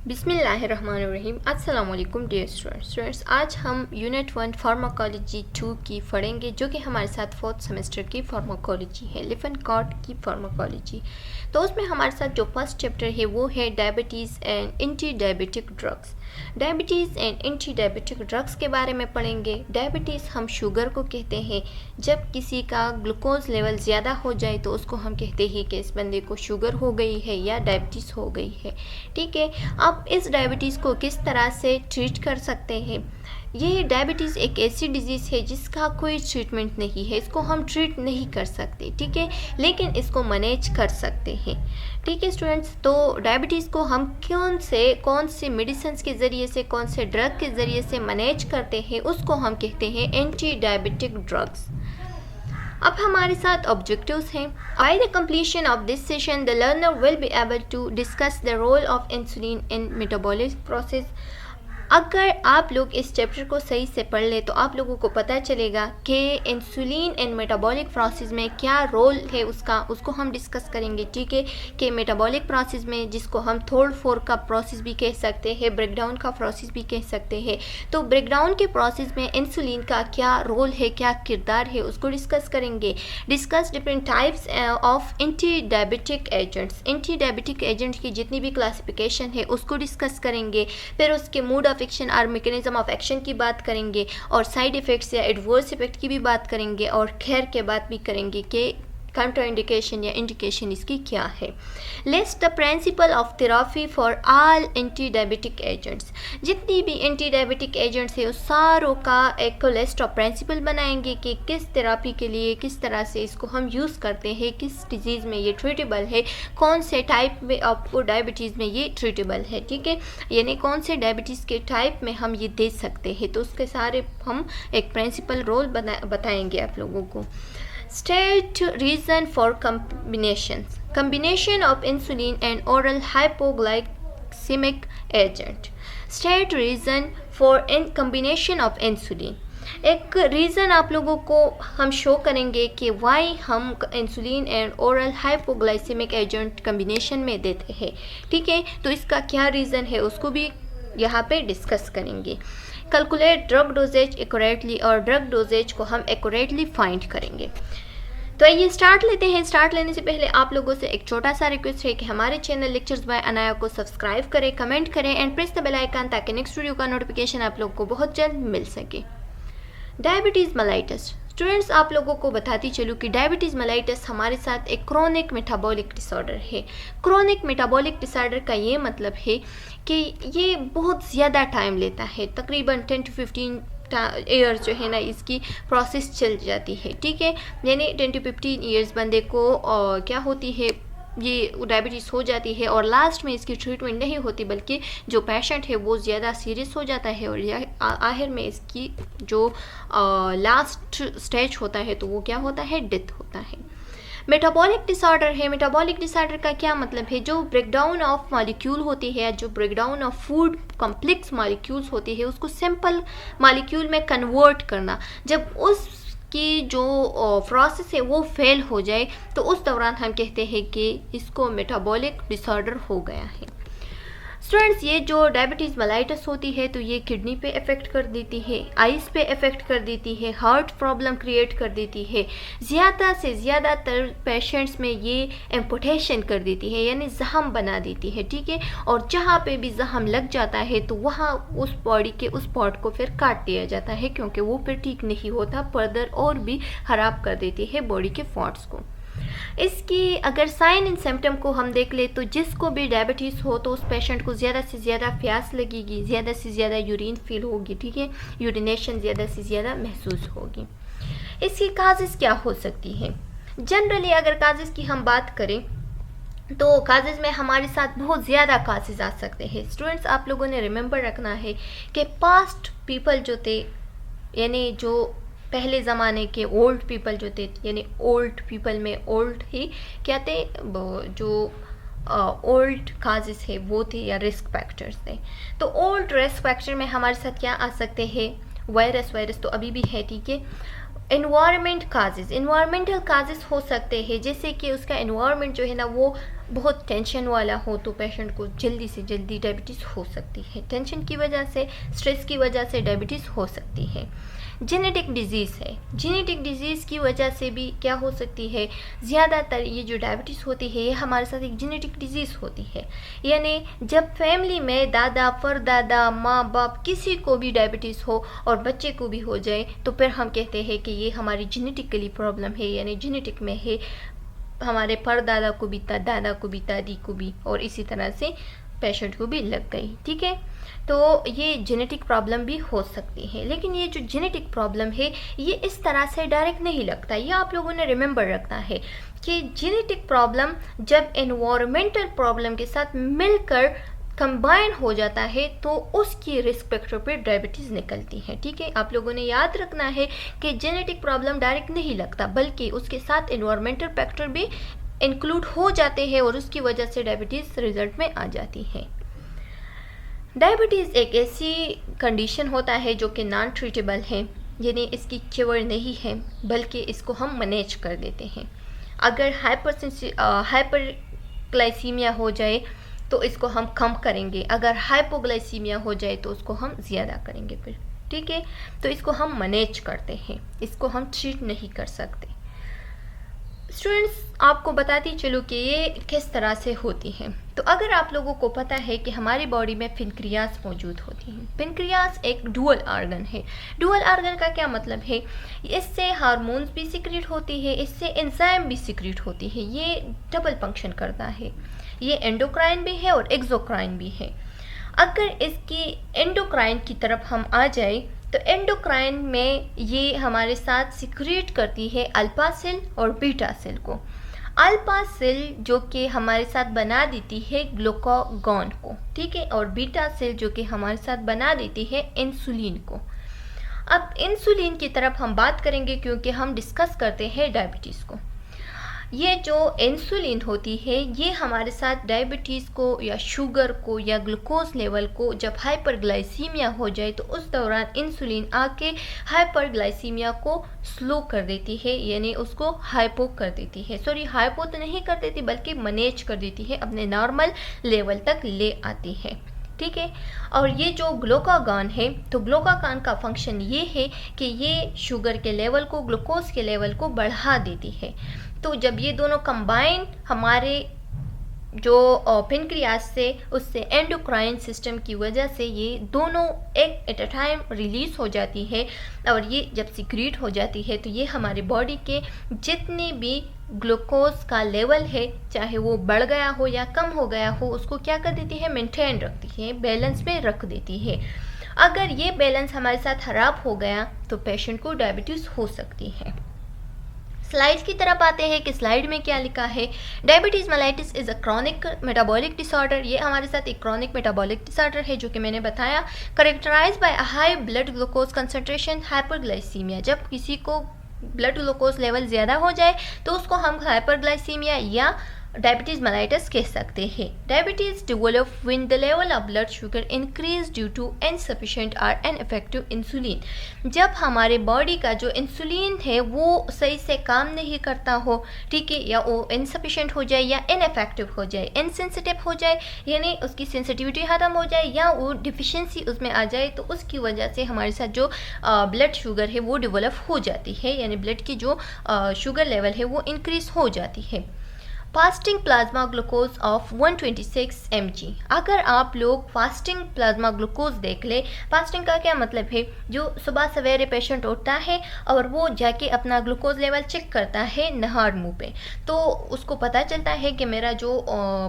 बिस्मिल्लाहिर्रहमानिर्रहीम। अस्सलाम वालेकुम डियर स्टूडेंट्स, आज हम यूनिट 1 फार्माकोलॉजी 2 की पढ़ेंगे, जो कि हमारे साथ 4th सेमेस्टर की फार्माकोलॉजी है, लिफेनकॉर्ट की फार्माकोलॉजी। तो उसमें हमारे साथ जो फर्स्ट चैप्टर है वो है diabetes and anti diabetic drugs. Diabetes and anti diabetic drugs के बारे में पढ़ेंगे। डायबिटीज़ हम शुगर को कहते हैं। जब किसी का ग्लूकोज लेवल ज़्यादा हो जाए तो उसको हम कहते हैं कि इस बंदे को शुगर हो गई है या डायबिटीज़ हो गई है। ठीक है, अब इस डायबिटीज़ को किस तरह से ट्रीट कर सकते हैं। ये डायबिटीज़ एक ऐसी डिजीज़ है जिसका कोई ट्रीटमेंट नहीं है, इसको हम ट्रीट नहीं कर सकते, ठीक है, लेकिन इसको मैनेज कर सकते हैं। ठीक है स्टूडेंट्स, तो डायबिटीज़ को हम कौन से मेडिसिन के ज़रिए से, कौन से ड्रग के ज़रिए से मैनेज करते हैं, उसको हम कहते हैं एंटी डायबिटिक ड्रग्स। अब हमारे साथ ऑब्जेक्टिव्स हैं। By the completion of this session the learner will be able to discuss the role of insulin in metabolic process. अगर आप लोग इस चैप्टर को सही से पढ़ ले तो आप लोगों को पता चलेगा कि इंसुलिन एंड मेटाबॉलिक प्रोसेस में क्या रोल है उसको हम डिस्कस करेंगे। ठीक है, कि मेटाबॉलिक प्रोसेस में, जिसको हम थर्ड फोर का प्रोसेस भी कह सकते हैं, ब्रेकडाउन का प्रोसेस भी कह सकते हैं, तो ब्रेकडाउन के प्रोसेस में इंसुलिन का क्या रोल है, क्या किरदार है, उसको डिस्कस करेंगे। Discuss different types of anti diabetic agents. Anti diabetic agent की जितनी भी क्लासिफिकेशन है उसको डिस्कस करेंगे। फिर उसके मोड ऑफ एक्शन और मैकेनिज्म ऑफ एक्शन की बात करेंगे, और साइड इफ़ेक्ट्स या एडवर्स इफेक्ट की भी बात करेंगे, और खैर के बात भी करेंगे कि काउंटर इंडिकेशन या इंडिकेशन इसकी क्या है। List the principle of therapy for all anti diabetic agents. जितनी भी एंटी डायबिटिक एजेंट्स है उस सारों का एक लिस्ट ऑफ प्रिंसिपल बनाएंगे कि किस थेरेपी के लिए किस तरह से इसको हम यूज़ करते हैं, किस डिजीज़ में ये ट्रीटेबल है, कौन से टाइप में आपको डायबिटीज़ में ये ट्रीटेबल है। ठीक है, यानी कौन से डायबिटीज़ के टाइप में हम ये दे सकते हैं, तो उसके सारे हम एक प्रिंसिपल रोल बताएंगे आप लोगों को। State reason for combinations. Combination of insulin and oral hypoglycemic agent. State reason for combination of insulin. एक रीज़न आप लोगों को हम शो करेंगे कि वाई हम insulin and oral hypoglycaemic agent combination में देते हैं। ठीक है, तो इसका क्या रीज़न है उसको भी यहाँ पे डिस्कस करेंगे। कैलकुलेट ड्रग डोजेज एक्यूरेटली, और ड्रग डोजेज को हम एक्यूरेटली फाइंड करेंगे। तो ये स्टार्ट लेते हैं। स्टार्ट लेने से पहले आप लोगों से एक छोटा सा रिक्वेस्ट है कि हमारे चैनल लेक्चर्स बाय अनाया को सब्सक्राइब करें, कमेंट करें and press the bell icon, ताकि नेक्स्ट वीडियो का नोटिफिकेशन आप लोगों को बहुत जल्द मिल सके। Diabetes mellitus. स्टूडेंट्स, आप लोगों को बताती चलूँ कि डायबिटीज़ मेलाइटस हमारे साथ एक क्रोनिक मेटाबॉलिक डिसऑर्डर है। क्रोनिक मेटाबॉलिक डिसऑर्डर का ये मतलब है कि ये बहुत ज़्यादा टाइम लेता है, तकरीबन 10 to 15 ईयर्स जो है ना इसकी प्रोसेस चल जाती है। ठीक है, यानी 10 to 15 ईयर्स बंदे को क्या होती है, ये डायबिटीज़ हो जाती है, और लास्ट में इसकी ट्रीटमेंट नहीं होती, बल्कि जो पेशेंट है वो ज़्यादा सीरियस हो जाता है, और आखिर में इसकी जो लास्ट स्टेज होता है तो वो क्या होता है, डेथ होता है। मेटाबॉलिक डिसऑर्डर है। मेटाबॉलिक डिसऑर्डर का क्या मतलब है, जो ब्रेकडाउन ऑफ मॉलिक्यूल होती है, जो breakdown of food complex molecules होती है, उसको सिंपल मॉलिक्यूल में कन्वर्ट करना। जब उसकी जो प्रोसेस है वो फेल हो जाए तो उस दौरान हम कहते हैं कि इसको मेटाबॉलिक डिसऑर्डर हो गया है। स्टूडेंट्स, ये जो डायबिटीज़ मेलाइटस होती है तो ये किडनी पे इफ़ेक्ट कर देती है, आइज़ पे इफ़ेक्ट कर देती है, हार्ट प्रॉब्लम क्रिएट कर देती है। ज़्यादा से ज़्यादातर पेशेंट्स में ये एम्पुटेशन कर देती है, यानी जख्म बना देती है। ठीक है, और जहाँ पे भी जख्म लग जाता है तो वहाँ उस बॉडी के उस पार्ट को फिर काट दिया जाता है, क्योंकि वो फिर ठीक नहीं होता, फर्दर और भी ख़राब कर देती है बॉडी के पार्ट्स को। इसकी अगर साइन एंड सिम्टम को हम देख ले तो जिसको भी डायबिटीज़ हो तो उस पेशेंट को ज़्यादा से ज़्यादा प्यास लगेगी, ज़्यादा से ज़्यादा यूरिन फील होगी। ठीक है, यूरिनेशन ज़्यादा से ज़्यादा महसूस होगी। इसकी काजेज़ क्या हो सकती है। जनरली अगर काजेज़ की हम बात करें तो काजेज़ में हमारे साथ बहुत ज़्यादा काजेज़ आ सकते हैं। स्टूडेंट्स, आप लोगों ने रिमेंबर रखना है कि पास्ट पीपल जो थे, यानी जो पहले ज़माने के ओल्ड पीपल जो थे, यानी ओल्ड पीपल में ओल्ड ही क्या थे, जो ओल्ड काजेस है वो थे या रिस्क फैक्टर्स थे। तो ओल्ड रिस्क फैक्टर में हमारे साथ क्या आ सकते हैं, वायरस तो अभी भी है। ठीक है, एनवायरनमेंट काजेस, एनवायरमेंटल काजेस हो सकते हैं, जैसे कि उसका एनवायरनमेंट जो है ना वो बहुत टेंशन वाला हो तो पेशेंट को जल्दी से जल्दी डायबिटीज़ हो सकती है। टेंशन की वजह से, स्ट्रेस की वजह से डायबिटीज़ हो सकती है। जेनेटिक डिजीज़ है, जेनेटिक डिजीज़ की वजह से भी क्या हो सकती है, ज़्यादातर ये जो डायबिटीज़ होती है ये हमारे साथ एक जेनेटिक डिजीज़ होती है। यानी जब फैमिली में दादा, परदादा, माँ बाप किसी को भी डायबिटीज़ हो और बच्चे को भी हो जाए तो फिर हम कहते हैं कि ये हमारी जेनेटिकली प्रॉब्लम है, यानी जेनेटिक में है, हमारे परदादा को भी, दादा को भी, दादी को भी, और इसी तरह से पेशेंट को भी लग गई। ठीक है, तो ये जेनेटिक प्रॉब्लम भी हो सकती है। लेकिन ये जो जेनेटिक प्रॉब्लम है ये इस तरह से डायरेक्ट नहीं लगता। ये आप लोगों ने रिमेंबर रखना है कि जेनेटिक प्रॉब्लम जब एनवायरमेंटल प्रॉब्लम के साथ मिलकर कंबाइन हो जाता है तो उसकी रिस्क फैक्टर पे डायबिटीज़ निकलती है। ठीक है, आप लोगों ने याद रखना है कि जेनेटिक प्रॉब्लम डायरेक्ट नहीं लगता, बल्कि उसके साथ एनवायरमेंटल फैक्टर भी इंक्लूड हो जाते हैं और उसकी वजह से डायबिटीज़ रिजल्ट में आ जाती है। डायबिटीज़ एक ऐसी कंडीशन होता है जो कि नॉन ट्रीटेबल है, यानी इसकी क्योर नहीं है, बल्कि इसको हम मैनेज कर देते हैं। अगर हाइपरग्लाइसीमिया हो जाए तो इसको हम कम करेंगे, अगर हाइपोग्लाइसीमिया हो जाए तो उसको हम ज़्यादा करेंगे फिर। ठीक है, तो इसको हम मैनेज करते हैं, इसको हम ट्रीट नहीं कर सकते। स्टूडेंट्स, आपको बताती चलूँ कि ये किस तरह से होती हैं। तो अगर आप लोगों को पता है कि हमारी बॉडी में पेनक्रियास मौजूद होती हैं। पेनक्रियास एक डुअल ऑर्गन है। डुअल ऑर्गन का क्या मतलब है, इससे हार्मोन्स भी सिक्रीट होती है, इससे एंजाइम भी सिक्रीट होती है, ये डबल फंक्शन करता है। ये एंडोक्राइन भी है और एक्सोक्राइन भी है। अगर इसकी एंडोक्राइन की तरफ हम आ जाए तो एंडोक्राइन में ये हमारे साथ सिक्रीट करती है अल्फा सेल और बीटा सेल को। अल्फा सेल जो कि हमारे साथ बना देती है ग्लूकागॉन को, ठीक है, और बीटा सेल जो कि हमारे साथ बना देती है इंसुलिन को। अब इंसुलिन की तरफ हम बात करेंगे क्योंकि हम डिस्कस करते हैं डायबिटीज़ को। ये जो इंसुलिन होती है ये हमारे साथ डायबिटीज़ को या शुगर को या ग्लूकोज लेवल को जब हाइपरग्लाइसीमिया हो जाए तो उस दौरान इंसुलिन आके हाइपरग्लाइसीमिया को स्लो कर देती है, यानी उसको हाइपो कर देती है। सॉरी, हाइपो तो नहीं कर देती बल्कि मैनेज कर देती है, अपने नॉर्मल लेवल तक ले आती है। ठीक है, और ये जो ग्लूकागॉन है तो ग्लूकागॉन का फंक्शन ये है कि ये शुगर के लेवल को, ग्लूकोज के लेवल को बढ़ा देती है। तो जब ये दोनों कंबाइन हमारे जो पेनक्रियास से, उससे एंडोक्राइन सिस्टम की वजह से ये दोनों एक एट अ टाइम रिलीज हो जाती है, और ये जब सिक्रीट हो जाती है तो ये हमारे बॉडी के जितने भी ग्लूकोज का लेवल है, चाहे वो बढ़ गया हो या कम हो गया हो, उसको क्या कर देती है, मेंटेन रखती है, बैलेंस में रख देती है। अगर ये बैलेंस हमारे साथ खराब हो गया तो पेशेंट को डायबिटीज़ हो सकती है। स्लाइड की तरफ आते हैं कि स्लाइड में क्या लिखा है। Diabetes mellitus is a chronic metabolic disorder. ये हमारे साथ एक क्रॉनिक मेटाबॉलिक डिसऑर्डर है जो कि मैंने बताया, characterize by high blood glucose concentration, hyperglycaemia. जब किसी को ब्लड ग्लूकोज लेवल ज़्यादा हो जाए तो उसको हम हाइपरग्लाइसीमिया या डायबिटीज़ मेलाइटिस कह सकते हैं। Diabetes develop when the level of blood sugar increase due to insufficient और इनइफेक्टिव इंसुलिन। जब हमारे बॉडी का जो इंसुलिन है वो सही से काम नहीं करता हो, ठीक है, या वो इनसफिशिएंट हो जाए या इनइफेक्टिव हो जाए, इनसेंसिटिव हो जाए, यानी उसकी सेंसिटिविटी ख़त्म हो जाए या वो डिफिशिएंसी उसमें आ जाए, तो उसकी वजह से हमारे साथ जो ब्लड शुगर है वो डेवलप हो जाती है, यानी ब्लड की जो शुगर लेवल है वो इंक्रीज हो जाती है। Fasting plasma glucose of 126 mg। अगर आप लोग फास्टिंग प्लाज्मा ग्लूकोज देख ले, फास्टिंग का क्या मतलब है, जो सुबह सवेरे पेशेंट उठता है और वो जाके अपना ग्लूकोज लेवल चेक करता है नहार मुँह पे, तो उसको पता चलता है कि मेरा जो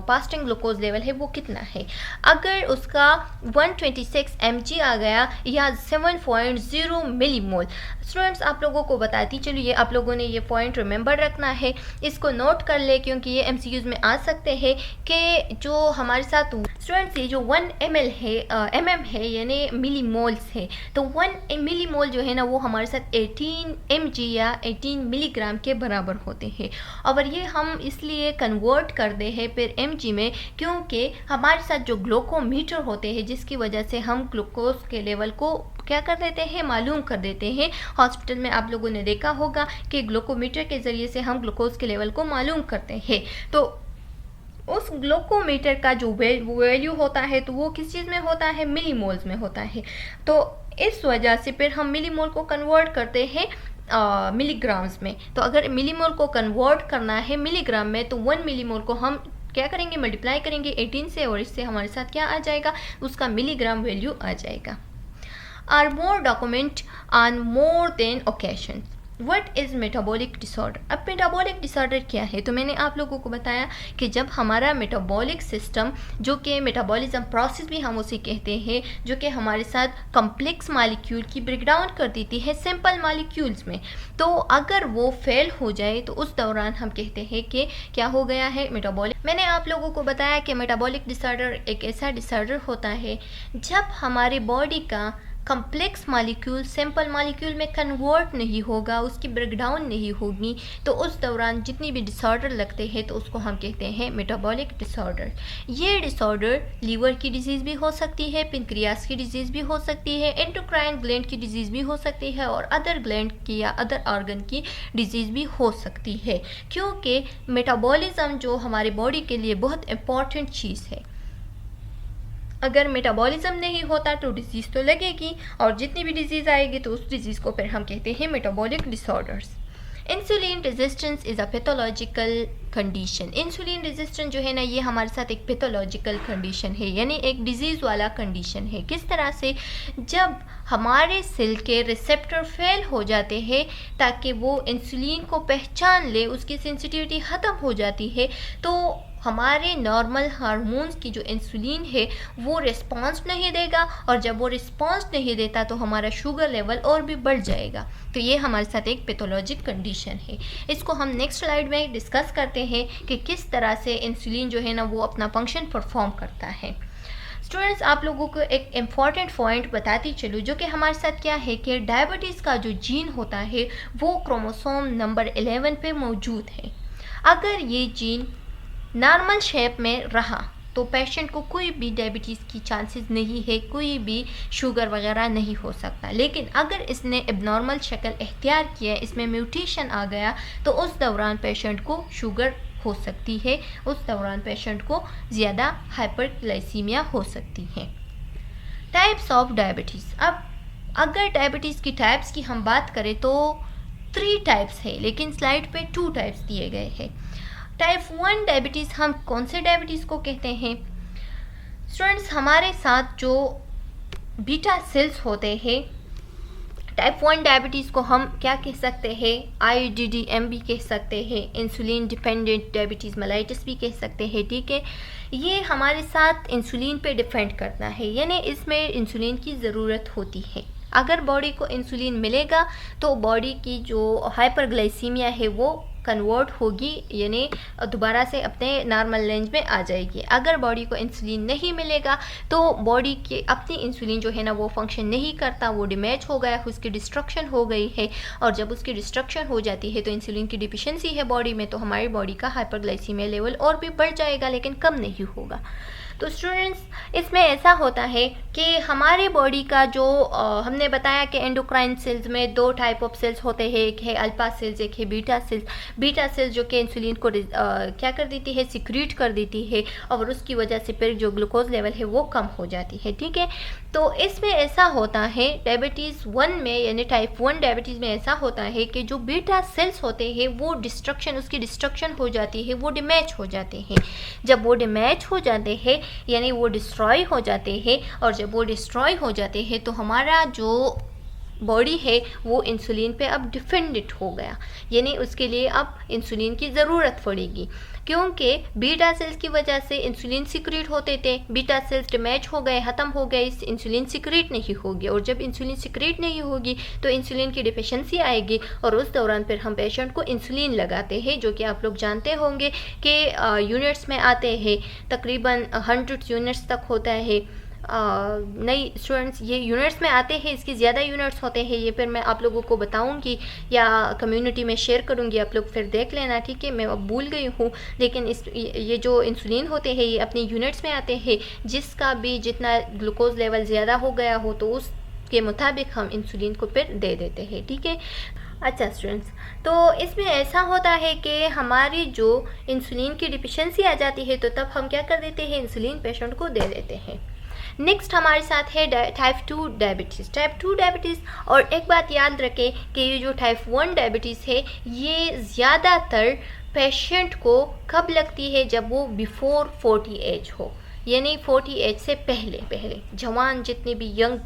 फास्टिंग ग्लूकोज लेवल है वो कितना है। अगर उसका 126 mg आ गया या 7.0 मिलीमोल, स्टूडेंट्स आप लोगों को बताती चलिए, आप लोगों ने ये पॉइंट रिमेंबर रखना है, इसको नोट कर ले क्योंकि ये MCQs में आ सकते हैं कि जो हमारे साथ स्टूडेंट्स ये जो 1 ml है mm है, यानी मिलीमोल्स है, तो 1 मिलीमोल जो है ना वो हमारे साथ 18 mg या 18 मिलीग्राम के बराबर होते हैं। और ये हम इसलिए कन्वर्ट करते हैं फिर mg में क्योंकि हमारे साथ जो ग्लूकोमीटर होते हैं जिसकी वजह से हम ग्लूकोज के लेवल को क्या कर देते हैं, मालूम कर देते हैं। हॉस्पिटल में आप लोगों ने देखा होगा कि ग्लूकोमीटर के ज़रिए से हम ग्लूकोज के लेवल को मालूम करते हैं। तो उस ग्लूकोमीटर का जो वैल्यू होता है तो वो किस चीज़ में होता है, मिलीमोल्स में होता है। तो इस वजह से फिर हम मिलीमोल को कन्वर्ट करते हैं मिलीग्राम्स में। तो अगर मिलीमोल को कन्वर्ट करना है मिलीग्राम में तो 1 मिलीमोल को हम क्या करेंगे, मल्टीप्लाई करेंगे 18 से, और इससे हमारे साथ क्या आ जाएगा, उसका मिलीग्राम वैल्यू आ जाएगा। Are more document on more than occasion. What is metabolic disorder. अब मेटाबॉलिक डिसऑर्डर क्या है, तो मैंने आप लोगों को बताया कि जब हमारा मेटाबॉलिक सिस्टम, जो कि मेटाबॉलिज्म प्रोसेस भी हम उसे कहते हैं, जो कि हमारे साथ कम्प्लेक्स मॉलिक्यूल की ब्रेकडाउन कर देती है सिंपल मॉलिक्यूल्स में, तो अगर वो फेल हो जाए तो उस दौरान हम कहते हैं कि क्या हो गया है, मेटाबॉलिक। मैंने आप लोगों को बताया कि मेटाबॉलिक डिसऑर्डर एक ऐसा डिसऑर्डर होता है जब हमारे बॉडी का कम्प्लेक्स मॉलिक्यूल सिंपल मॉलिक्यूल में कन्वर्ट नहीं होगा, उसकी ब्रेकडाउन नहीं होगी, तो उस दौरान जितनी भी डिसऑर्डर लगते हैं तो उसको हम कहते हैं मेटाबॉलिक डिसऑर्डर। ये डिसऑर्डर लीवर की डिजीज़ भी हो सकती है, पेनक्रियास की डिजीज़ भी हो सकती है, एंडोक्राइन ग्लैंड की डिजीज़ भी हो सकती है, और अदर ग्लैंड की या अदर ऑर्गन की डिजीज़ भी हो सकती है, क्योंकि मेटाबॉलिज्म जो हमारे बॉडी के लिए बहुत इम्पॉर्टेंट चीज़ है। अगर मेटाबॉलिज्म नहीं होता तो डिजीज़ तो लगेगी, और जितनी भी डिजीज़ आएगी तो उस डिजीज़ को फिर हम कहते हैं metabolic disorders. Insulin resistance is a pathological condition. Insulin resistance जो है ना, ये हमारे साथ एक पैथोलॉजिकल कंडीशन है, यानी एक डिजीज़ वाला कंडीशन है। किस तरह से, जब हमारे सेल के रिसेप्टर फेल हो जाते हैं ताकि वो इंसुलिन को पहचान ले, उसकी सेंसिटिविटी ख़त्म हो जाती है, तो हमारे नॉर्मल हार्मोन्स की जो इंसुलिन है वो रिस्पॉन्स नहीं देगा, और जब वो रिस्पॉन्स नहीं देता तो हमारा शुगर लेवल और भी बढ़ जाएगा। तो ये हमारे साथ एक पैथोलॉजिक कंडीशन है। इसको हम नेक्स्ट स्लाइड में डिस्कस करते हैं कि किस तरह से इंसुलिन जो है ना वो अपना फंक्शन परफॉर्म करता है। स्टूडेंट्स, आप लोगों को एक इम्पॉर्टेंट पॉइंट बताती चलूँ, जो कि हमारे साथ क्या है कि डायबिटीज़ का जो जीन होता है वो क्रोमोसोम नंबर 11 पे मौजूद है। अगर ये जीन नॉर्मल शेप में रहा तो पेशेंट को कोई भी डायबिटीज़ की चांसेस नहीं है, कोई भी शुगर वगैरह नहीं हो सकता। लेकिन अगर इसने एबनॉर्मल शक्ल इख्तियार किया, इसमें म्यूटेशन आ गया, तो उस दौरान पेशेंट को शुगर हो सकती है, उस दौरान पेशेंट को ज़्यादा हाइपरग्लाइसीमिया हो सकती है। Types of diabetes. अब अगर डायबिटीज़ की टाइप्स की हम बात करें तो 3 टाइप्स है, लेकिन स्लाइड पे 2 टाइप्स दिए गए हैं। टाइप 1 डायबिटीज़ हम कौन से डायबिटीज़ को कहते हैं? स्टूडेंट्स, हमारे साथ जो बीटा सेल्स होते हैं, टाइप 1 डायबिटीज़ को हम क्या कह सकते हैं? IDDM भी कह सकते हैं, इंसुलिन डिपेंडेंट डायबिटीज़ मेलाइटिस भी कह सकते हैं, ठीक है। ये हमारे साथ इंसुलिन पे डिपेंड करता है, यानी इसमें इंसुलिन की ज़रूरत होती है। अगर बॉडी को इंसुलिन मिलेगा तो बॉडी की जो हाइपरग्लाइसीमिया है वो कन्वर्ट होगी, यानी दोबारा से अपने नॉर्मल रेंज में आ जाएगी। अगर बॉडी को इंसुलिन नहीं मिलेगा तो बॉडी के अपनी इंसुलिन जो है ना वो फंक्शन नहीं करता, वो डैमेज हो गया, उसकी डिस्ट्रक्शन हो गई है, और जब उसकी डिस्ट्रक्शन हो जाती है तो इंसुलिन की डिफिशिएंसी है बॉडी में, तो हमारी बॉडी का हाइपरग्लाइसीमिया लेवल और भी बढ़ जाएगा, लेकिन कम नहीं होगा। तो स्टूडेंट्स, इसमें ऐसा होता है कि हमारे बॉडी का जो हमने बताया कि एंडोक्राइन सेल्स में 2 टाइप ऑफ सेल्स होते हैं, एक है अल्फा सेल्स, एक है बीटा सेल्स। बीटा सेल्स जो कि इंसुलिन को क्या कर देती है, सिक्रीट कर देती है, और उसकी वजह से फिर जो ग्लूकोज लेवल है वो कम हो जाती है, ठीक है। तो इसमें ऐसा होता है डायबिटीज़ 1 में, यानी टाइप 1 डायबिटीज़ में ऐसा होता है कि जो बीटा सेल्स होते हैं वो उसकी डिस्ट्रक्शन हो जाती है, वो डैमेज हो जाते हैं। जब वो डैमेज हो जाते हैं यानी वो डिस्ट्रॉय हो जाते हैं, और जब वो डिस्ट्रॉय हो जाते हैं तो हमारा जो बॉडी है वो इंसुलिन पे अब डिपेंडेंट हो गया, यानी उसके लिए अब इंसुलिन की ज़रूरत पड़ेगी, क्योंकि बीटा सेल्स की वजह से इंसुलिन सिक्रीट होते थे, बीटा सेल्स डैमेज हो गए, ख़त्म हो गए, इंसुलिन सिक्रीट नहीं होगी, और जब इंसुलिन सिक्रीट नहीं होगी तो इंसुलिन की डिफिशिएंसी आएगी, और उस दौरान फिर हम पेशेंट को इंसुलिन लगाते हैं, जो कि आप लोग जानते होंगे कि यूनिट्स में आते हैं, तकरीबन 100 यूनिट्स तक होता है। नहीं स्टूडेंट्स, ये यूनिट्स में आते हैं, इसकी ज़्यादा यूनिट्स होते हैं, ये फिर मैं आप लोगों को बताऊंगी या कम्युनिटी में शेयर करूंगी, आप लोग फिर देख लेना, ठीक है। मैं अब भूल गई हूँ, लेकिन ये जो इंसुलिन होते हैं ये अपनी यूनिट्स में आते हैं, जिसका भी जितना ग्लूकोज लेवल ज़्यादा हो गया हो तो उसके मुताबिक हम इंसुलिन को फिर दे देते हैं, ठीक है। अच्छा स्टूडेंट्स, तो इसमें ऐसा होता है कि हमारी जो इंसुलिन की डिफिशिएंसी आ जाती है तो तब हम क्या कर देते हैं, इंसुलिन पेशेंट को दे देते हैं। नेक्स्ट हमारे साथ है टाइप 2 डायबिटीज़। टाइप 2 डायबिटीज़, और एक बात याद रखें कि ये जो टाइप 1 डायबिटीज़ है ये ज़्यादातर पेशेंट को कब लगती है, जब वो बिफोर 40 एज हो, यानी 40 एज से पहले पहले। जवान जितने भी यंग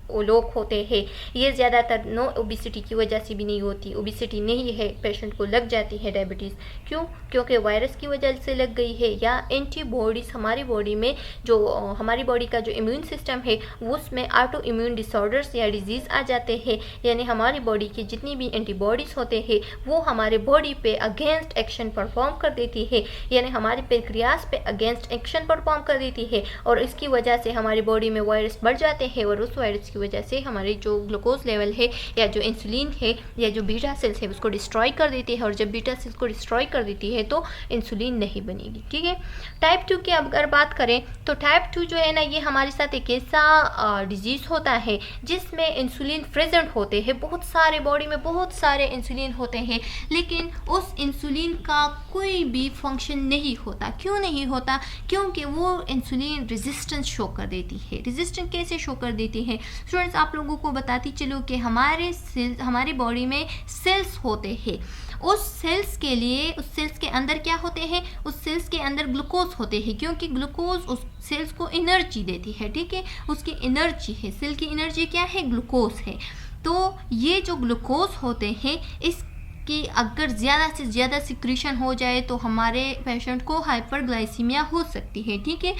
वो लोग होते हैं ये ज़्यादातर नो ओबिसिटी की वजह से भी नहीं होती, ओबिसिटी नहीं है, पेशेंट को लग जाती है डायबिटीज़। क्यों? क्योंकि वायरस की वजह से लग गई है, या एंटीबॉडीज़ हमारी बॉडी में, जो हमारी बॉडी का जो इम्यून सिस्टम है उसमें ऑटो इम्यून डिसऑर्डर्स या डिजीज़ आ जाते हैं, यानी हमारी बॉडी की जितनी भी एंटीबॉडीज़ होते हैं वो हमारे बॉडी पे अगेंस्ट एक्शन परफॉर्म कर देती है, यानी हमारे पेनक्रियास पे अगेंस्ट एक्शन परफॉर्म कर देती है, और इसकी वजह से हमारी बॉडी में वायरस बढ़ जाते हैं, और उस वायरस की वजह से हमारे जो ग्लूकोज लेवल है या जो इंसुलिन है या जो बीटा सेल्स है उसको डिस्ट्रॉय कर देती है, और जब बीटा सेल्स को डिस्ट्रॉय कर देती है तो इंसुलिन नहीं बनेगी। ठीक है। टाइप 2 की अगर बात करें तो टाइप 2 जो है ना ये हमारे साथ एक ऐसा डिजीज़ होता है जिसमें इंसुलिन प्रेजेंट होते हैं, बहुत सारे बॉडी में बहुत सारे इंसुलिन होते हैं, लेकिन उस इंसुलिन का कोई भी फंक्शन नहीं होता। क्यों नहीं होता? क्योंकि वो इंसुलिन रेजिस्टेंस शो कर देती है। रेजिस्टेंस कैसे शो कर देती है स्टूडेंट्स? आप लोगों को बताती चलो कि हमारे बॉडी में सेल्स होते हैं, उस सेल्स के लिए, उस सेल्स के अंदर क्या होते हैं, उस सेल्स के अंदर ग्लूकोज होते हैं, क्योंकि ग्लूकोज उस सेल्स को एनर्जी देती है। ठीक है, उसकी एनर्जी है, सेल की एनर्जी क्या है, ग्लूकोज है। तो ये जो ग्लूकोज होते हैं इसकी अगर ज़्यादा से ज़्यादा सिक्रीशन हो जाए तो हमारे पेशेंट को हाइपरग्लाइसीमिया हो सकती है। ठीक है,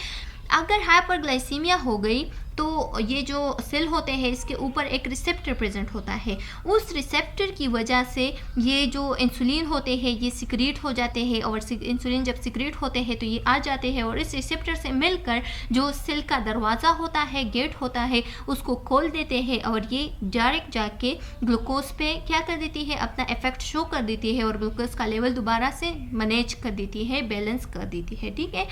अगर हाइपरग्लाइसीमिया हो गई तो ये जो सेल होते हैं इसके ऊपर एक रिसेप्टर प्रेजेंट होता है, उस रिसेप्टर की वजह से ये जो इंसुलिन होते हैं ये सिक्रीट हो जाते हैं, और इंसुलिन जब सिक्रीट होते हैं तो ये आ जाते हैं और इस रिसेप्टर से मिलकर जो सेल का दरवाज़ा होता है, गेट होता है, उसको खोल देते हैं, और ये डायरेक्ट जाके ग्लूकोज पे क्या कर देती है, अपना इफेक्ट शो कर देती है, और ग्लूकोज का लेवल दोबारा से मैनेज कर देती है, बैलेंस कर देती है। ठीक है,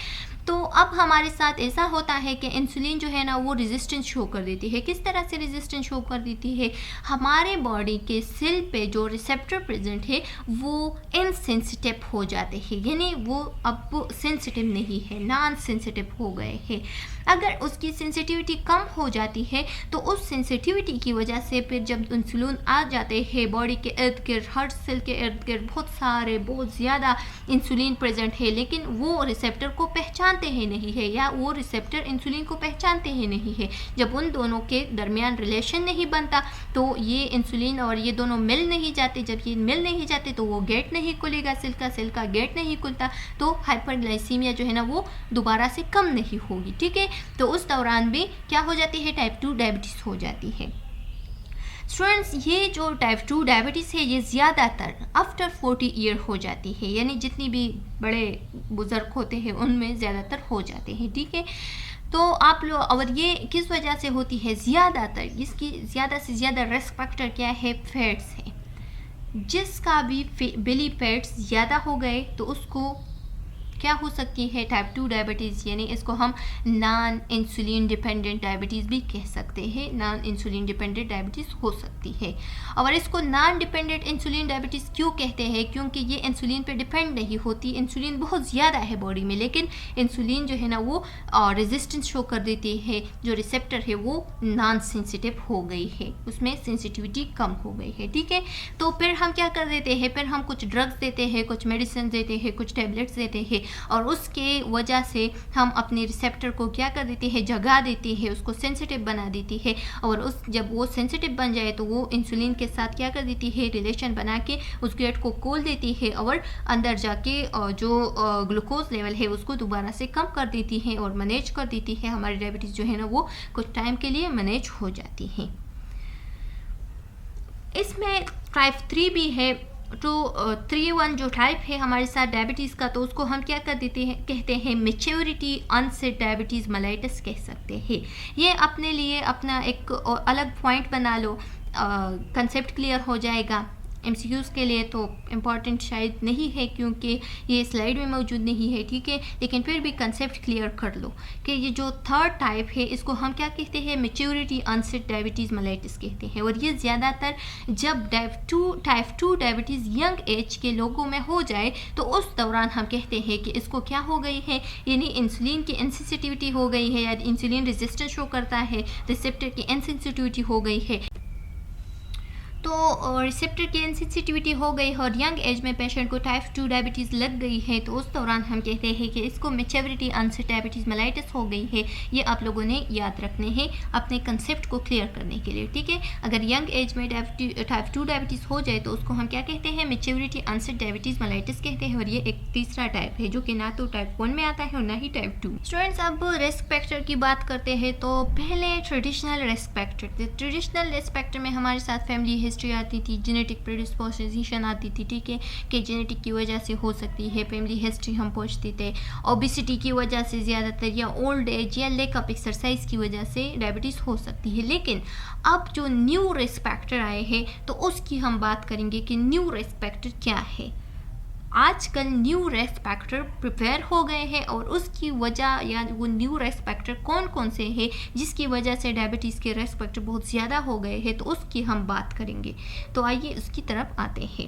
तो अब हमारे साथ ऐसा होता है कि इंसुलिन जो है ना वो रेजिस्टेंस शो कर देती है। किस तरह से रेजिस्टेंस शो कर देती है? हमारे बॉडी के सेल पे जो रिसेप्टर प्रेजेंट है वो इनसेंसिटिव हो जाते हैं, यानी वो अब सेंसिटिव नहीं है, नॉन सेंसिटिव हो गए हैं। अगर उसकी सेंसिटिविटी कम हो जाती है तो उस सेंसिटिविटी की वजह से फिर जब इंसुलिन आ जाते हैं बॉडी के इर्द गिर्द, हर सेल के इर्द गिर्द बहुत ज़्यादा इंसुलिन प्रेजेंट है, लेकिन वो रिसेप्टर को पहचानते ही नहीं है, या वो रिसेप्टर इंसुलिन को पहचानते ही नहीं है। जब उन दोनों के दरमियान रिलेशन नहीं बनता तो ये इंसुलिन और ये दोनों मिल नहीं जाते, जब ये मिल नहीं जाते तो वो गेट नहीं खुलेगा, सेल का गेट नहीं खुलता, तो हाइपरग्लाइसीमिया जो है ना वो दोबारा से कम नहीं होगी। ठीक है, तो उस दौरान भी क्या हो जाती है, टाइप 2 डायबिटीज़ हो जाती है। स्टूडेंट्स, ये जो टाइप 2 डायबिटीज़ है ये ज़्यादातर आफ्टर 40 ईयर हो जाती है, यानी जितनी भी बड़े बुज़ुर्ग होते हैं उनमें ज़्यादातर हो जाते हैं। ठीक है, तो आप लोग, और ये किस वजह से होती है? ज़्यादातर इसकी ज़्यादा से ज़्यादा रिस्क फैक्टर क्या है? फैट्स है। जिसका भी बेली फैट्स ज़्यादा हो गए तो उसको क्या हो सकती है, टाइप 2 डायबिटीज़, यानी इसको हम नॉन इंसुलिन डिपेंडेंट डायबिटीज़ भी कह सकते हैं। नॉन इंसुलिन डिपेंडेंट डायबिटीज़ हो सकती है। और इसको नॉन डिपेंडेंट इंसुलिन डायबिटीज़ क्यों कहते हैं? क्योंकि ये इंसुलिन पे डिपेंड नहीं होती, इंसुलिन बहुत ज़्यादा है बॉडी में, लेकिन इंसुलिन जो है ना वो रेजिस्टेंस शो कर देती है, जो रिसेप्टर है वो नॉन सेंसिटिव हो गई है, उसमें सेंसिटिविटी कम हो गई है। ठीक है, तो फिर हम क्या कर देते हैं, फिर हम कुछ ड्रग्स देते हैं, कुछ मेडिसिन देते हैं, कुछ टैबलेट्स देते हैं, और उसके वजह से हम अपने रिसेप्टर को क्या कर देते हैं, जगा देती है, उसको सेंसिटिव बना देती है, और उस जब वो सेंसिटिव बन जाए तो वो इंसुलिन के साथ क्या कर देती है, रिलेशन बना के उस गेट को खोल देती है, और अंदर जाके जो ग्लूकोज लेवल है उसको दोबारा से कम कर देती है और मैनेज कर देती है। हमारी डायबिटीज़ जो है ना वो कुछ टाइम के लिए मैनेज हो जाती है। इसमें टाइप 3 भी है, तो 3-1 जो टाइप है हमारे साथ डायबिटीज़ का, तो उसको हम क्या कर देते हैं, कहते हैं मैच्योरिटी अनसेट डायबिटीज़ मेलाइटस कह सकते हैं। ये अपने लिए अपना एक अलग पॉइंट बना लो, कंसेप्ट क्लियर हो जाएगा। MCQs के लिए तो इम्पॉर्टेंट शायद नहीं है क्योंकि ये स्लाइड में मौजूद नहीं है, ठीक है, लेकिन फिर भी कंसेप्ट क्लियर कर लो कि ये जो थर्ड टाइप है इसको हम क्या कहते हैं, मैच्योरिटी ऑनसेट डायबिटीज़ मेलाइटिस कहते हैं। और ये ज़्यादातर जब टाइप 2 डायबिटीज़ यंग एज के लोगों में हो जाए तो उस दौरान हम कहते हैं कि इसको क्या हो गई है, यानी इंसुलिन की इनसेंसिटिविटी हो गई है या इंसुलिन रेजिस्टेंस शो करता है, रिसेप्टर की इनसेंसिटिविटी हो गई है। तो रिसेप्टर की इनसेंसिटिविटी हो गई है और यंग एज में पेशेंट को टाइप 2 डायबिटीज़ लग गई है, तो उस दौरान हम कहते हैं कि इसको मैच्योरिटी ऑनसेट डायबिटीज़ मेलाइटिस हो गई है। ये आप लोगों ने याद रखने हैं अपने कंसेप्ट को क्लियर करने के लिए, ठीक है। अगर यंग एज में टाइप 2 डायबिटीज़ हो जाए तो उसको हम क्या कहते हैं, मैच्योरिटी ऑनसेट डायबिटीज़ मेलाइटिस कहते हैं। और ये एक तीसरा टाइप है जो कि ना तो टाइप 1 में आता है और ना ही टाइप 2। स्टूडेंट्स, अब रिस्क फैक्टर की बात करते हैं। तो पहले ट्रेडिशनल रिस्क फैक्टर थे। ट्रेडिशनल रिस्क फैक्टर में हमारे साथ फैमिली हिस्ट्री आती थी, जेनेटिक प्रेडिस्पोजिशन आती थी, ठीक है, कि जेनेटिक की वजह से हो सकती है, फैमिली हिस्ट्री हम पूछते थे, ओबेसिटी की वजह से ज़्यादातर, या ओल्ड एज या लैक ऑफ एक्सरसाइज की वजह से डायबिटीज़ हो सकती है। लेकिन अब जो न्यू रिस्क फैक्टर आए हैं तो उसकी हम बात करेंगे कि न्यू रिस्क फैक्टर क्या है। आजकल न्यू रिस्क फैक्टर प्रिपेयर हो गए हैं और उसकी वजह या वो न्यू रिस्क फैक्टर कौन कौन से हैं जिसकी वजह से डायबिटीज़ के रिस्क फैक्टर बहुत ज़्यादा हो गए हैं, तो उसकी हम बात करेंगे। तो आइए उसकी तरफ आते हैं।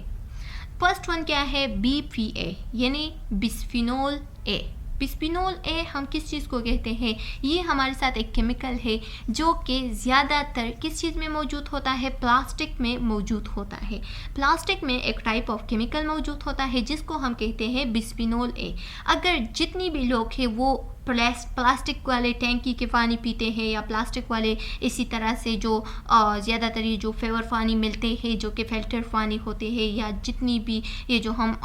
फर्स्ट वन क्या है, BPA यानी बिस्फिनोल ए। बिस्फिनोल ए हम किस चीज़ को कहते हैं, ये हमारे साथ एक केमिकल है जो कि ज़्यादातर किस चीज़ में मौजूद होता है, प्लास्टिक में मौजूद होता है। प्लास्टिक में एक टाइप ऑफ केमिकल मौजूद होता है जिसको हम कहते हैं बिस्फिनोल ए। अगर जितनी भी लोग हैं वो प्लास्टिक वाले टैंकी के पानी पीते हैं या प्लास्टिक वाले इसी तरह से जो ज़्यादातर ये जो फेवर पानी मिलते हैं जो कि फिल्टर पानी होते हैं, या जितनी भी ये जो हम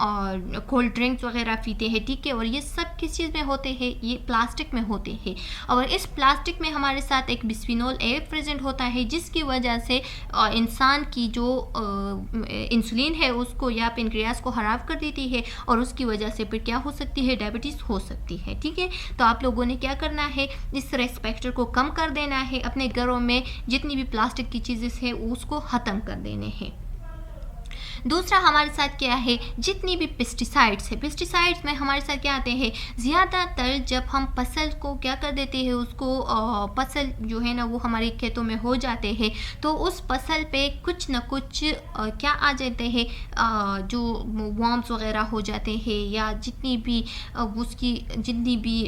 कोल्ड ड्रिंक्स वगैरह पीते हैं, ठीक है, और ये सब किस चीज़ में होते हैं, ये प्लास्टिक में होते हैं। और इस प्लास्टिक में हमारे साथ एक बिस्फिनोल ए प्रेजेंट होता है जिसकी वजह से इंसान की जो इंसुलिन है उसको या पेनक्रियास को खराब कर देती है और उसकी वजह से फिर क्या हो सकती है, डायबिटीज़ हो सकती है, ठीक है। तो आप लोगों ने क्या करना है, इस रिस्क फैक्टर को कम कर देना है, अपने घरों में जितनी भी प्लास्टिक की चीज़ें हैं उसको ख़त्म कर देने हैं। दूसरा हमारे साथ क्या है, जितनी भी पेस्टिसाइड्स है, पेस्टिसाइड्स में हमारे साथ क्या आते हैं, ज़्यादातर जब हम फसल को क्या कर देते हैं, उसको फसल जो है ना वो हमारे खेतों में हो जाते हैं, तो उस फसल पे कुछ न कुछ क्या आ जाते हैं, जो वर्म्स वगैरह हो जाते हैं या जितनी भी उसकी जितनी भी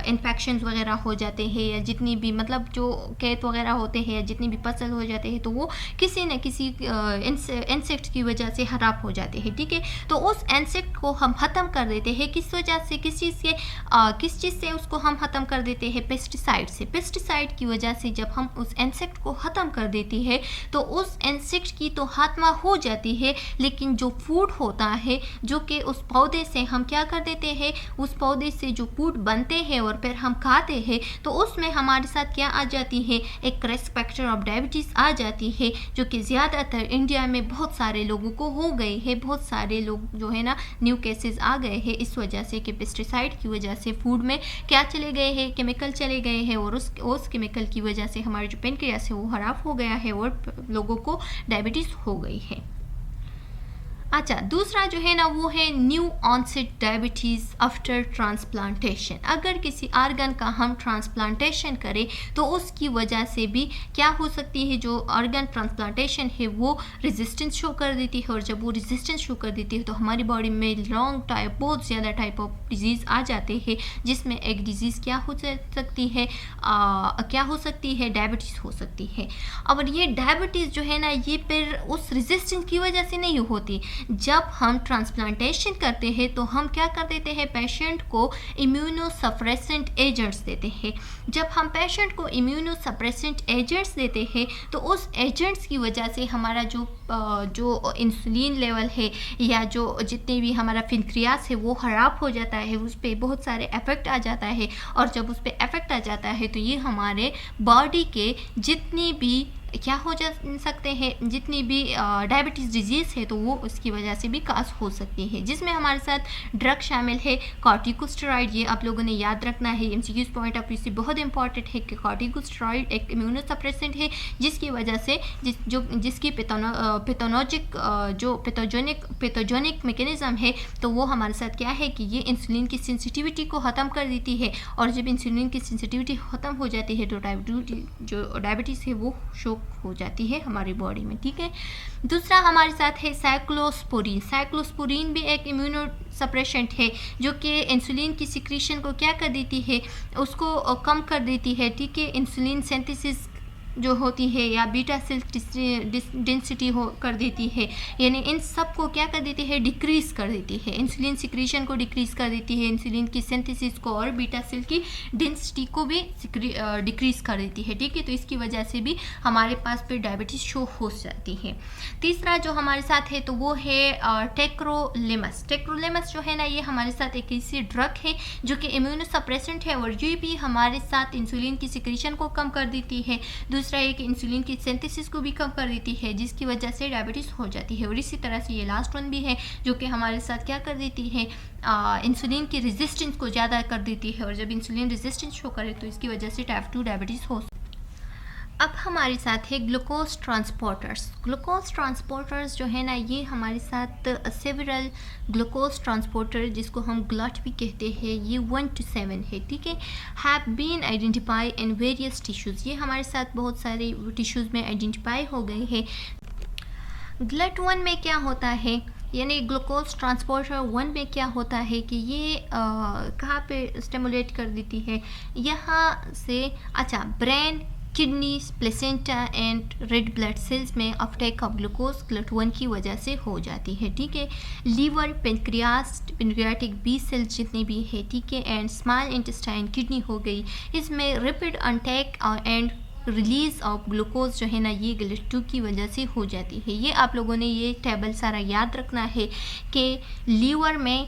इन्फेक्शंस वगैरह हो जाते हैं, या जितनी भी मतलब जो खेत वगैरह होते हैं या जितनी भी फसल हो जाते हैं, तो वो किसी न किसी इंसेक्ट की वजह से खराब हो जाते हैं, ठीक है। तो उस इंसेक्ट को हम ख़त्म कर देते हैं, किस वजह से, किस चीज़ से उसको हम ख़त्म कर देते हैं, पेस्टिसाइड से। पेस्टिसाइड की वजह से जब हम उस इंसेक्ट को ख़त्म कर देते हैं तो उस इंसेक्ट की तो खात्मा हो जाती है, लेकिन जो फूड होता है जो कि उस पौधे से हम क्या कर देते हैं, उस पौधे से जो फूड बनते हैं और फिर हम खाते हैं, तो उसमें हमारे साथ क्या आ जाती है, एक रिस्क फैक्टर ऑफ डायबिटीज़ आ जाती है, जो कि ज़्यादातर इंडिया में बहुत सारे लोगों को हो गई है। बहुत सारे लोग जो है ना न्यू केसेस आ गए हैं इस वजह से कि पेस्टिसाइड की वजह से फूड में क्या चले गए हैं, केमिकल चले गए हैं, और उस केमिकल की वजह से हमारे जो पेनक्रियास है वो खराब हो गया है और लोगों को डायबिटीज़ हो गई है। अच्छा, दूसरा जो है ना वो है new onset diabetes after transplantation. अगर किसी आर्गन का हम ट्रांसप्लांटेशन करें तो उसकी वजह से भी क्या हो सकती है, जो ऑर्गन ट्रांसप्लांटेशन है वो रेजिस्टेंस शो कर देती है, और जब वो रेजिस्टेंस शो कर देती है तो हमारी बॉडी में बहुत ज़्यादा टाइप ऑफ डिजीज़ आ जाते हैं, जिसमें एक डिज़ीज़ क्या हो सकती है, डायबिटीज़ हो सकती है। और ये डायबिटीज़ जो है ना ये फिर उस रेजिस्टेंस की वजह से नहीं होती। जब हम ट्रांसप्लांटेशन करते हैं तो हम क्या कर देते हैं, पेशेंट को इम्यूनोसप्रेसेंट एजेंट्स देते हैं। जब हम पेशेंट को इम्यूनोसप्रेसेंट एजेंट्स देते हैं तो उस एजेंट्स की वजह से हमारा जो इंसुलिन लेवल है या जो जितने भी हमारा पेनक्रियास है वो ख़राब हो जाता है, उस पर बहुत सारे इफ़ेक्ट आ जाता है, और जब उस पर इफ़ेक्ट आ जाता है तो ये हमारे बॉडी के जितनी भी क्या हो जा सकते हैं, जितनी भी डायबिटीज़ डिजीज़ है तो वो उसकी वजह से भी काज हो सकती है, जिसमें हमारे साथ ड्रग शामिल है कॉर्टिकोस्टेरॉइड। ये आप लोगों ने याद रखना है, एमसीक्यूज़ पॉइंट ऑफ व्यू से बहुत इंपॉर्टेंट है कि कॉर्टिकोस्टेरॉइड एक इम्यूनोसप्रेसेंट है जिसकी वजह से जिसकी पैथोजेनिक मैकेनिज्म है, तो वो हमारे साथ क्या है कि ये इंसुलिन की सेंसिटिविटी को ख़त्म कर देती है, और जब इंसुलिन की सेंसिटिविटी ख़त्म हो जाती है तो डायबिटीज़ है वो शो हो जाती है हमारी बॉडी में। ठीक है, दूसरा हमारे साथ है साइक्लोस्पोरिन। साइक्लोस्पोरिन भी एक इम्यूनो सप्रेशेंट है जो कि इंसुलिन की सिक्रीशन को क्या कर देती है, उसको कम कर देती है। ठीक है, इंसुलिन सिंथेसिस जो होती है या बीटा सेल डेंसिटी हो कर देती है, यानी इन सब को क्या कर देती है, डिक्रीज़ कर देती है। इंसुलिन सिक्रीशन को डिक्रीज़ कर देती है, इंसुलिन की सिंथेसिस को और बीटा सेल की डेंसिटी को भी डिक्रीज़ कर देती है। ठीक है, तो इसकी वजह से भी हमारे पास फिर डायबिटीज़ शो हो जाती है। तीसरा जो हमारे साथ है तो वो है टेक्रोलेमस। टेक्रोलेमस जो है ना, ये हमारे साथ एक ऐसी ड्रग है जो कि इम्यूनोसप्रेसेंट है, और ये भी हमारे साथ इंसुलिन की सिक्रीशन को कम कर देती है। दूसरा है कि इंसुलिन की सिंथेसिस को भी कम कर देती है, जिसकी वजह से डायबिटीज़ हो जाती है। और इसी तरह से ये लास्ट वन भी है जो कि हमारे साथ क्या कर देती है, इंसुलिन की रेजिस्टेंस को ज़्यादा कर देती है, और जब इंसुलिन रेजिस्टेंस शो करे तो इसकी वजह से टाइप 2 डायबिटीज़ हो। अब हमारे साथ है ग्लूकोज ट्रांसपोर्टर्स। ग्लूकोज ट्रांसपोर्टर्स जो है ना, ये हमारे साथ सेवरल ग्लूकोज ट्रांसपोर्टर, जिसको हम ग्लट भी कहते हैं, ये 1 to 7 है। ठीक है, have been identify in various tissues. ये हमारे साथ बहुत सारे टिश्यूज़ में आइडेंटिफाई हो गए हैं। ग्लट 1 में क्या होता है, यानी ग्लूकोज ट्रांसपोर्टर 1 में क्या होता है कि ये कहाँ पे स्टिमुलेट कर देती है, यहाँ से अच्छा brain, kidneys, placenta and red blood cells में अपटेक ऑफ ग्लूकोज ग्लट 1 की वजह से हो जाती है। ठीक है, लीवर, पेनक्रियाटिक बी सेल्स जितने भी है, ठीक है, एंड स्मॉल इंटेस्टाइन, किडनी हो गई, इसमें rapid uptake and release of glucose जो है ना, ये ग्लट 2 की वजह से हो जाती है। ये आप लोगों ने ये टेबल सारा याद रखना है कि लीवर में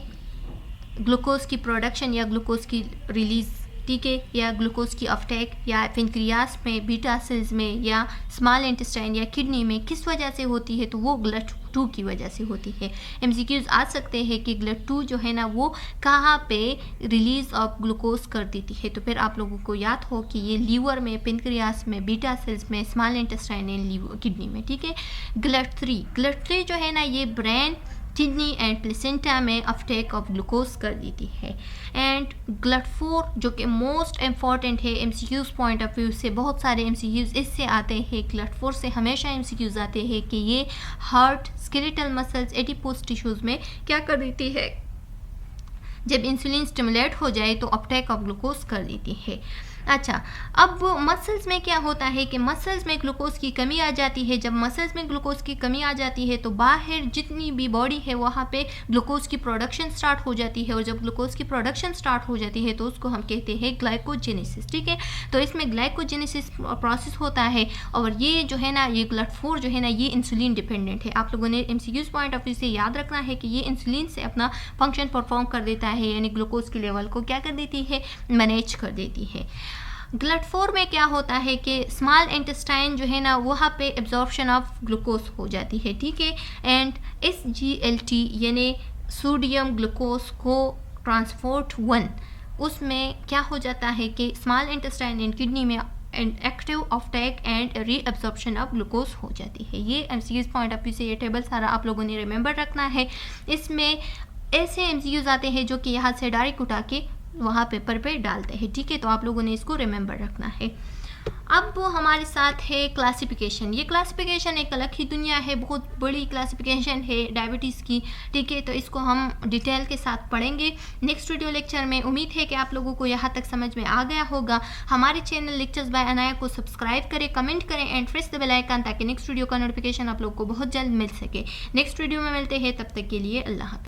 ग्लूकोज की प्रोडक्शन या ग्लूकोज की रिलीज़, ठीक है, या ग्लूकोज की अपटेक, या पेनक्रियास में, बीटा सेल्स में, या स्मॉल इंटेस्टाइन या किडनी में किस वजह से होती है, तो वो ग्लट 2 की वजह से होती है। एमसीक्यूज आ सकते हैं कि ग्लट 2 जो है ना, वो कहाँ पे रिलीज ऑफ ग्लूकोज कर देती है, तो फिर आप लोगों को याद हो कि ये लीवर में, पेनक्रियास में, बीटा सेल्स में, स्मॉल इंटेस्टाइन एंड किडनी में। ठीक है, ग्लट 3 जो है ना, ये ब्रेन, किडनी एंड प्लेसेंटा में अपटेक ऑफ ग्लूकोज कर देती है। एंड ग्लट 4 जो कि मोस्ट इम्पॉर्टेंट है एमसीक्यूज पॉइंट ऑफ व्यू से, बहुत सारे एमसीक्यूज इससे आते हैं। ग्लट 4 से हमेशा एमसीक्यूज आते हैं कि ये heart, skeletal muscles, adipose tissues में क्या कर देती है, जब इंसुलिन स्टिमुलेट हो जाए तो अपटेक ऑफ ग्लूकोज कर देती है। अच्छा, अब मसल्स में क्या होता है कि मसल्स में ग्लूकोज की कमी आ जाती है। जब मसल्स में ग्लूकोज की कमी आ जाती है तो बाहर जितनी भी बॉडी है वहाँ पे ग्लूकोज की प्रोडक्शन स्टार्ट हो जाती है, और जब ग्लूकोज की प्रोडक्शन स्टार्ट हो जाती है तो उसको हम कहते हैं ग्लाइकोजेनेसिस। ठीक है, तो इसमें ग्लाइकोजेनेसिस प्रोसेस होता है, और ये जो है ना, ये ग्लट 4 जो है ना, ये इंसुलिन डिपेंडेंट है। आप लोगों ने एमसीक्यूज पॉइंट ऑफ व्यू से याद रखना है कि ये इंसुलिन से अपना फंक्शन परफॉर्म कर देता है, यानी ग्लूकोज के लेवल को क्या कर देती है, मैनेज कर देती है। ग्लट 4 में क्या होता है कि स्मॉल इंटेस्टाइन जो है ना, वहाँ पे एब्जॉर्प्शन ऑफ ग्लूकोज हो जाती है। ठीक है, एंड SGLT यानी सोडियम ग्लूकोज को ट्रांसपोर्ट 1, उसमें क्या हो जाता है कि स्मॉल इंटेस्टाइन एंड किडनी में active Uptake and reabsorption of glucose हो जाती है। ये एमसीक्यूज पॉइंट ऑफ व्यू से ये टेबल सारा आप लोगों ने रिमेंबर रखना है। इसमें ऐसे एमसीक्यूज आते हैं जो कि यहाँ से डायरेक्ट उठा के वहाँ पेपर पे डालते हैं। ठीक है, तो आप लोगों ने इसको रिमेंबर रखना है। अब वो हमारे साथ है क्लासिफिकेशन। ये क्लासिफिकेशन एक अलग ही दुनिया है, बहुत बड़ी क्लासिफिकेशन है डायबिटीज़ की। ठीक है, तो इसको हम डिटेल के साथ पढ़ेंगे नेक्स्ट वीडियो लेक्चर में। उम्मीद है कि आप लोगों को यहाँ तक समझ में आ गया होगा। हमारे चैनल लेक्चर्स बाय अनाया को सब्सक्राइब करें, कमेंट करें and press the bell icon, ताकि नेक्स्ट वीडियो का नोटिफिकेशन आप लोगों को बहुत जल्द मिल सके। नेक्स्ट वीडियो में मिलते हैं, तब तक के लिए अल्लाह हाफ़िज़।